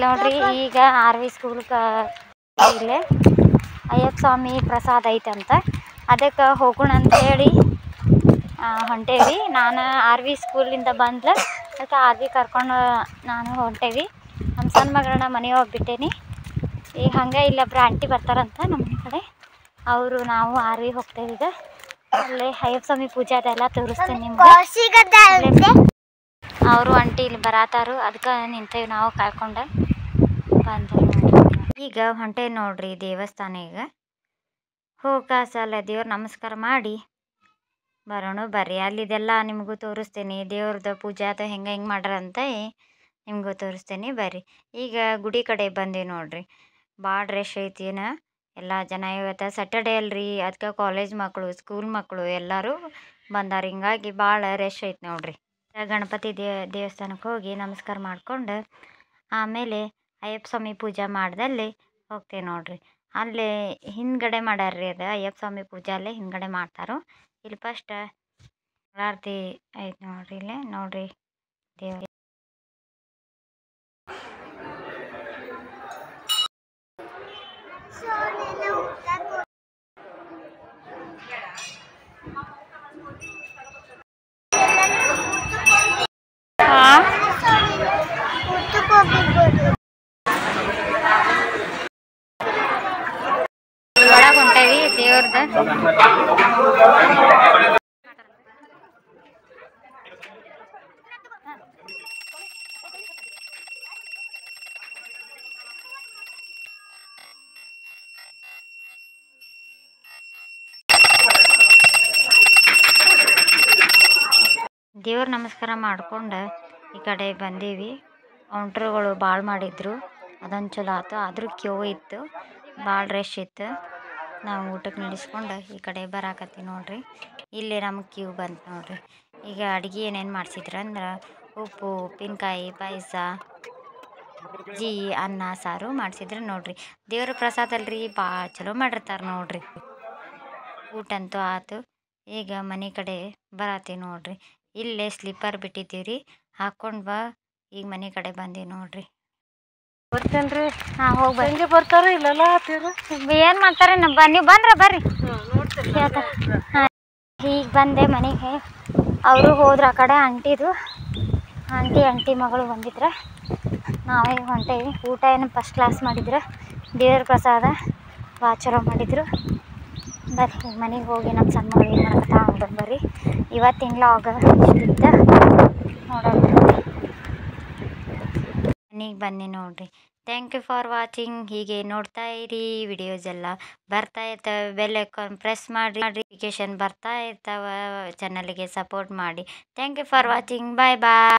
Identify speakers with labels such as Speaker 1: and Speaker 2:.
Speaker 1: ನೋಡ್ರಿ ಈಗ R V school ಇಲ್ಲೇ ಅಯ್ಯಪ್ಪ ಸ್ವಾಮಿ ಪ್ರಸಾದ ಐತಂತ ಅದಕ್ಕೆ ಹೋಗೋಣ ಅಂತೇಳಿ ಹೊಂಟೇವಿ. ನಾನು ಆರ್ ವಿ ಸ್ಕೂಲಿಂದ ಬಂದ್ಲ ಅದಕ್ಕೆ ಆರ್ ವಿ ಕರ್ಕೊಂಡು ನಾನು ಹೊಂಟೇವಿ. ನಮ್ಮ ಸಣ್ಣ ಮಗಳನ್ನ ಮನೆಗೆ ಹೋಗ್ಬಿಟ್ಟೇನಿ. ಈಗ ಹಂಗೆ ಇಲ್ಲೊಬ್ರು ಆಂಟಿ ಬರ್ತಾರಂತ ನಮ್ಮ ಮನೆ ಕಡೆ, ಅವರು ನಾವು ಆರ್ ವಿ ಹೋಗ್ತೇವೆ. ಈಗ ಅಲ್ಲೇ ಅಯ್ಯಪ್ಪ ಸ್ವಾಮಿ ಪೂಜೆ ಅದೆಲ್ಲ ತೋರಿಸ್ತೇನೆ ನಿಮ್ಗೆ. ಅವರು ಆಂಟಿ ಇಲ್ಲಿ ಬರತಾರು, ಅದಕ್ಕೆ ನಿಂತೇವಿ ನಾವು ಕಾಯ್ಕೊಂಡು ಬಂದ. ಈಗ ಹೊಂಟೇವಿ ನೋಡ್ರಿ ದೇವಸ್ಥಾನ. ಈಗ ಹೋಗಾಸಲ್ಲ ದೇವ್ರ ನಮಸ್ಕಾರ ಮಾಡಿ ಬರೋಣ ಬರ್ರಿ. ಅಲ್ಲಿದೆಲ್ಲ ನಿಮಗೂ ತೋರಿಸ್ತೇನೆ. ದೇವ್ರದ್ದು ಪೂಜೆ ಅದು ಹೆಂಗೆ ಮಾಡ್ಯಾರಂತ ನಿಮಗೂ ತೋರಿಸ್ತೇನೆ ಬರ್ರಿ. ಈಗ ಗುಡಿ ಕಡೆ ಬಂದೀವಿ ನೋಡ್ರಿ. ಭಾಳ ರಶ್ ಐತಿನ ಎಲ್ಲ ಜನ. ಇವತ್ತು ಸ್ಯಾಟರ್ಡೇ ಅಲ್ರಿ, ಅದಕ್ಕೆ ಕಾಲೇಜ್ ಮಕ್ಕಳು ಸ್ಕೂಲ್ ಮಕ್ಕಳು ಎಲ್ಲರೂ ಬಂದಾರ. ಹಿಂಗಾಗಿ ಭಾಳ ರಶ್ ಐತಿ ನೋಡ್ರಿ. ಗಣಪತಿ ದೇವಸ್ಥಾನಕ್ಕೆ ಹೋಗಿ ನಮಸ್ಕಾರ ಮಾಡ್ಕೊಂಡು ಆಮೇಲೆ ಅಯ್ಯಪ್ಪ ಸ್ವಾಮಿ ಪೂಜೆ ಮಾಡ್ದಲ್ಲಿ ಹೋಗ್ತೇವೆ ನೋಡ್ರಿ. ಅಲ್ಲೇ ಹಿಂದ್ಗಡೆ ಮಾಡ್ಯಾರ್ರಿ, ಅದು ಅಯ್ಯಪ್ಪ ಸ್ವಾಮಿ ಪೂಜೆ ಅಲ್ಲೇ ಹಿಂದ್ಗಡೆ ಮಾಡ್ತಾರೋ. ಇಲ್ಲಿ ಫಸ್ಟ್ ಆರತಿ ಐತೆ ನೋಡ್ರಿ. ಇಲ್ಲೇ ನೋಡ್ರಿ ದೇವ್ರ ಒಳಗೆ ಹೊಂಟೇವಿ ದೇವ್ರದ. ದೇವ್ರ ನಮಸ್ಕಾರ ಮಾಡ್ಕೊಂಡು ಈ ಕಡೆ ಬಂದೀವಿ. ಕೌಂಟ್ರುಗಳು ಭಾಳ ಮಾಡಿದ್ರು, ಅದೊಂದು ಚಲೋ ಆಯ್ತು. ಆದರೂ ಕ್ಯೂ ಇತ್ತು, ಭಾಳ ರಶ್ ಇತ್ತು. ನಾವು ಊಟಕ್ಕೆ ನಿಲ್ಲಿಸ್ಕೊಂಡು ಈ ಕಡೆ ಬರಾಕತ್ತೀವಿ ನೋಡ್ರಿ. ಇಲ್ಲಿ ನಮ್ಗೆ ಕ್ಯೂ ಬಂತು ನೋಡ್ರಿ. ಈಗ ಅಡುಗೆ ಏನೇನು ಮಾಡಿಸಿದ್ರು ಅಂದ್ರೆ ಉಪ್ಪು ಉಪ್ಪಿನಕಾಯಿ ಪಾಯಸ ಜಿ ಅನ್ನ ಸಾರು ಮಾಡಿಸಿದ್ರು ನೋಡ್ರಿ. ದೇವ್ರ ಪ್ರಸಾದ ಅಲ್ರಿ, ಭಾಳ ಚಲೋ ಮಾಡಿರ್ತಾರೆ ನೋಡ್ರಿ. ಊಟ ಅಂತೂ ಆಯ್ತು. ಈಗ ಮನೆ ಕಡೆ ಬರತ್ತೀವಿ ನೋಡ್ರಿ. ಇಲ್ಲೇ ಸ್ಲಿಪ್ಪರ್ ಬಿಟ್ಟಿದ್ದೀವಿ, ಹಾಕ್ಕೊಂಡು ಬಾ. ಈಗ ಮನೆ ಕಡೆ ಬಂದೀವಿ ನೋಡ್ರಿ.
Speaker 2: ಬರ್ತೇನ್ರಿ.
Speaker 1: ಹಾಂ ಹೋಗಿ
Speaker 2: ಹೆಂಗೆ ಬರ್ತಾರೆ ಇಲ್ಲೆಲ್ಲ
Speaker 1: ಏನು ಮಾಡ್ತಾರೆ ನೀವು ಬಂದ್ರೆ ಬರ್ರಿ ಹೇಳ್ತಾರೆ. ಹಾಂ ಈಗ ಬಂದೆ ಮನೆಗೆ. ಅವರು ಹೋದ್ರ ಆ ಕಡೆ ಆಂಟಿ ಮಗಳು ಬಂದಿದ್ರೆ ನಾವೇ ಹೊಂಟೇವಿ. ಊಟ ಏನು ಫಸ್ಟ್ ಕ್ಲಾಸ್ ಮಾಡಿದ್ರೆ, ದೇವ್ರ ಪ್ರಸಾದ ಭಾಳ ಚಲೋ ಮಾಡಿದರು. ಬರ್ರಿ ಮನೆಗೆ ಹೋಗಿ ನಮ್ಮ ಸಣ್ಣ ಮಗಳು ಏನು ಮಾಡ್ತಾ ಹೋಗೋದು ಬರ್ರಿ. ಇವತ್ತಿನ ಲಾಗ್ ಇಷ್ಟ ನೋಡೋಣ. ಮನೆಗೆ ಬನ್ನಿ ನೋಡ್ರಿ. Thank you for watching. ಹೀಗೆ ನೋಡ್ತಾ ಇರಿ, ವಿಡಿಯೋಸ್ ಎಲ್ಲ ಬರ್ತಾ ಇರ್ತವೆ. ಬೆಲ್ ಐಕಾನ್ ಪ್ರೆಸ್ ಮಾಡಿ, ನೋಟಿಫಿಕೇಶನ್ ಬರ್ತಾ ಇರ್ತಾವೆ. ಚಾನಲ್ಗೆ ಸಪೋರ್ಟ್ ಮಾಡಿ. Thank you for watching. Bye bye.